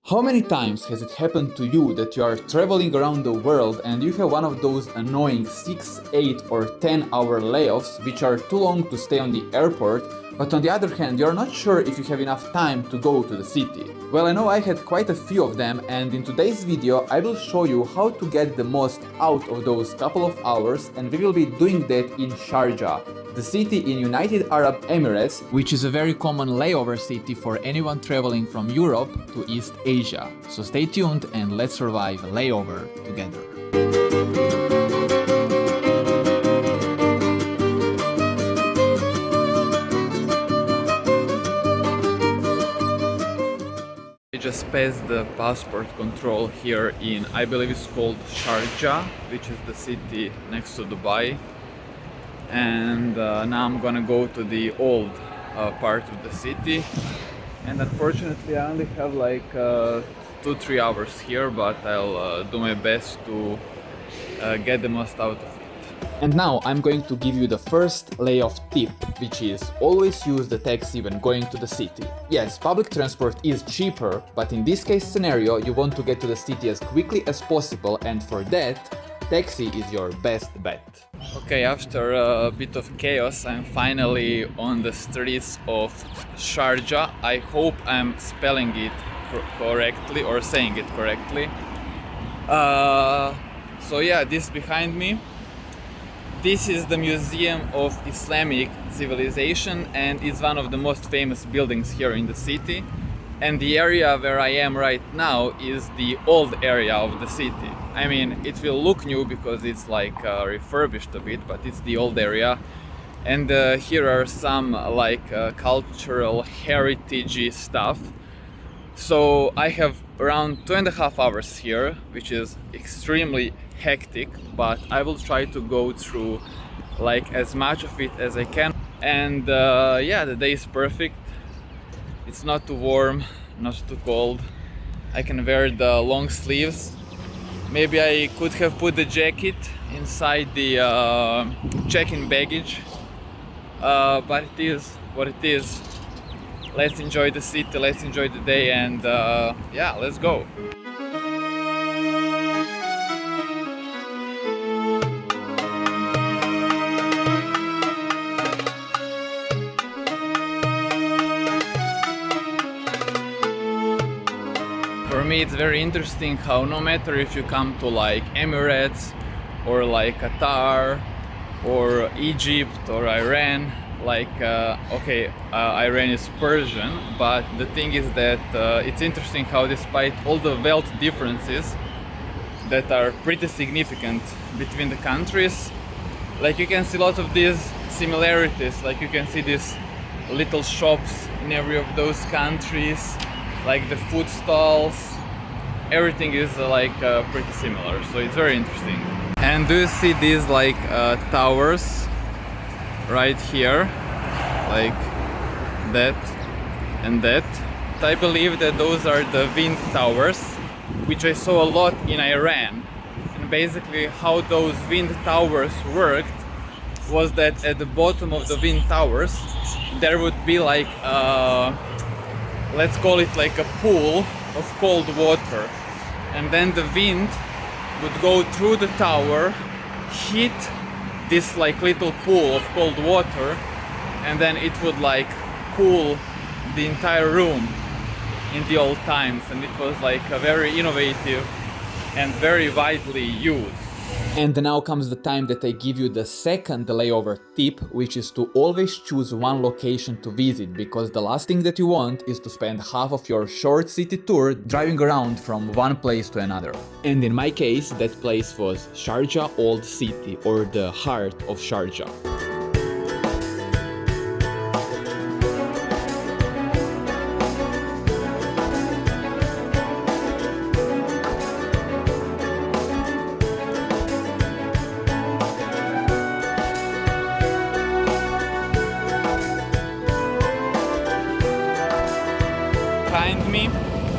How many times has it happened to you that you are traveling around the world and you have one of those annoying 6, 8 or 10 hour layoffs which are too long to stay on the airport, but on the other hand you're not sure if you have enough time to go to the city? Well, I know I had quite a few of them, and in today's video I will show you how to get the most out of those couple of hours, and we will be doing that in Sharjah, the city in United Arab Emirates, which is a very common layover city for anyone traveling from Europe to East Asia. So stay tuned and let's survive a layover together. I just passed the passport control here in, I believe it's called Sharjah, which is the city next to Dubai. And now I'm gonna go to the old part of the city, and unfortunately I only have like 2-3 hours here, but I'll do my best to get the most out of it. And now I'm going to give you the first layoff tip, which is always use the taxi when going to the city. Yes, public transport is cheaper, but in this case scenario you want to get to the city as quickly as possible, and for that taxi is your best bet. Okay, after a bit of chaos, I'm finally on the streets of Sharjah. I hope I'm spelling it correctly or saying it correctly. So yeah, this behind me, this is the Museum of Islamic Civilization, and it's one of the most famous buildings here in the city. And the area where I am right now is the old area of the city. I mean, it will look new because it's like refurbished a bit, but it's the old area. And here are some like cultural heritage stuff. So I have around 2.5 hours here, which is extremely hectic, but I will try to go through like as much of it as I can. And yeah, the day is perfect. It's not too warm, not too cold. I can wear the long sleeves. Maybe I could have put the jacket inside the check-in baggage, but it is what it is. Let's enjoy the city, let's enjoy the day, and yeah, let's go. For me it's very interesting how no matter if you come to like Emirates or like Qatar or Egypt or Iran, like Iran is Persian, but the thing is that it's interesting how despite all the wealth differences that are pretty significant between the countries, like you can see a lot of these similarities. Like you can see these little shops in every of those countries, like the food stalls, everything is like pretty similar, so it's very interesting. And do you see these like towers right here, like that and that? I believe that those are the wind towers, which I saw a lot in Iran. And basically how those wind towers worked was that at the bottom of the wind towers there would be like let's call it like a pool of cold water, and then the wind would go through the tower, hit this like little pool of cold water, and then it would like cool the entire room in the old times. And it was like a very innovative and very widely used. And now comes the time that I give you the second layover tip, which is to always choose one location to visit, because the last thing that you want is to spend half of your short city tour driving around from one place to another. And in my case, that place was Sharjah Old City, or the heart of Sharjah. Behind me,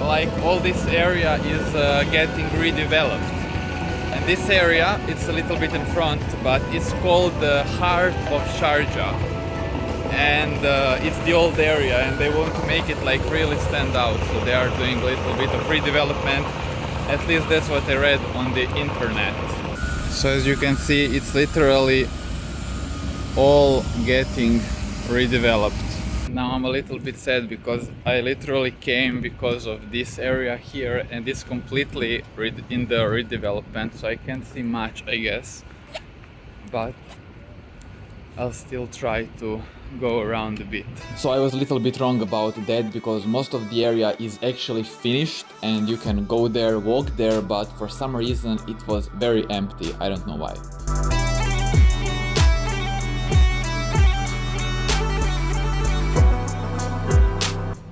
like all this area is getting redeveloped, and this area, it's a little bit in front, but it's called the heart of Sharjah. and it's the old area, and they want to make it like really stand out, so they are doing a little bit of redevelopment. At least that's what I read on the internet. So as you can see, it's literally all getting redeveloped. Now I'm a little bit sad because I literally came because of this area here, and it's completely in the redevelopment, so I can't see much, I guess, but I'll still try to go around a bit. So I was a little bit wrong about that, because most of the area is actually finished and you can go there, walk there, but for some reason it was very empty. I don't know why.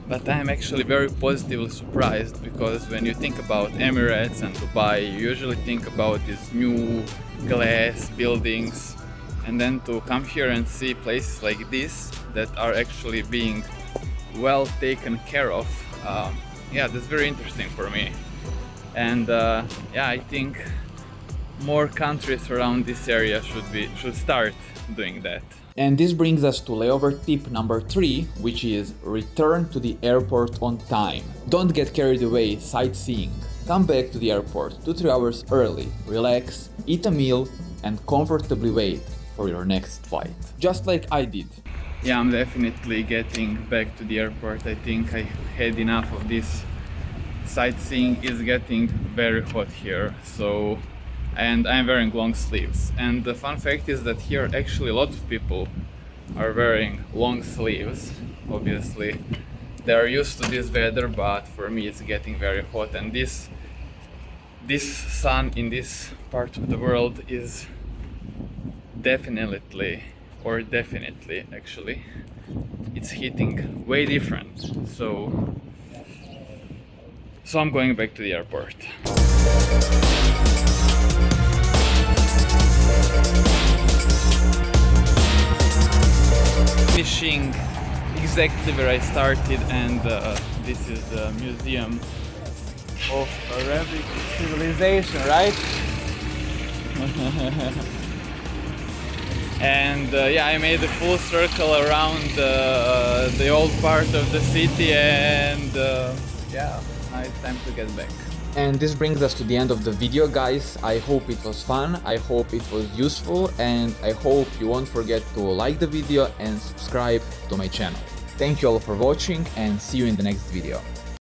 But I'm actually very positively surprised, because when you think about Emirates and Dubai, you usually think about these new glass buildings, and then to come here and see places like this that are actually being well taken care of, yeah, that's very interesting for me. And yeah, I think more countries around this area should start doing that. And this brings us to layover tip number 3, which is return to the airport on time. Don't get carried away sightseeing. Come back to the airport 2-3 hours early, relax, eat a meal, and comfortably wait for your next flight. Just like I did. Yeah, I'm definitely getting back to the airport. I think I had enough of this sightseeing. It's getting very hot here, so, and I'm wearing long sleeves. And the fun fact is that here actually a lot of people are wearing long sleeves. Obviously they're used to this weather, but for me it's getting very hot, and this sun in this part of the world is definitely actually, it's hitting way different. So I'm going back to the airport. Finishing exactly where I started, and this is the Museum of Arabic Civilization, right? And yeah, I made a full circle around the old part of the city, and yeah, now it's time to get back. And this brings us to the end of the video, guys. I hope it was fun, I hope it was useful, and I hope you won't forget to like the video and subscribe to my channel. Thank you all for watching, and see you in the next video.